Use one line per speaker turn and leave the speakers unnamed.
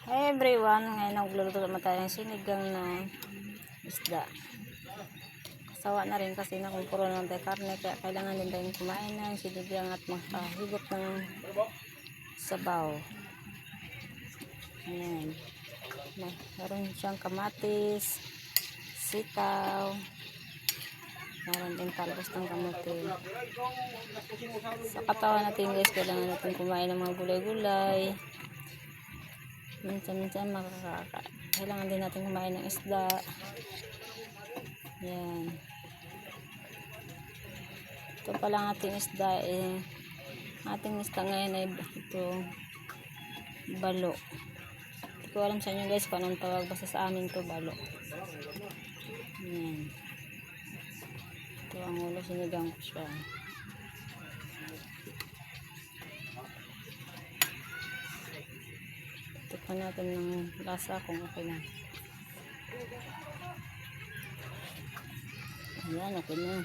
Hi everyone, ngayon nagluluto naman tayo ng sinigang na isda. Kasawa na rin kasi na kung puro naman tayo karne, kaya kailangan din tayong kumain ng sinigang at makahigop ng sabaw. Ayan. Meron siyang kamatis, sitaw, meron din talbos ng kamote. Sa katawan natin guys, kailangan natin kumain ng mga gulay-gulay. Minsan-minsan kailangan din natin kumain ng isda. Yan. Ito pala ang ating isda ating isda ngayon ay ito balo. Hindi ko alam sa inyo guys kung anong tawag, basta sa amin to balo. Yan. Ito ang ulo, sinigang ko siya. Tikman natin ng lasa kung okay na. Ayan, okay na.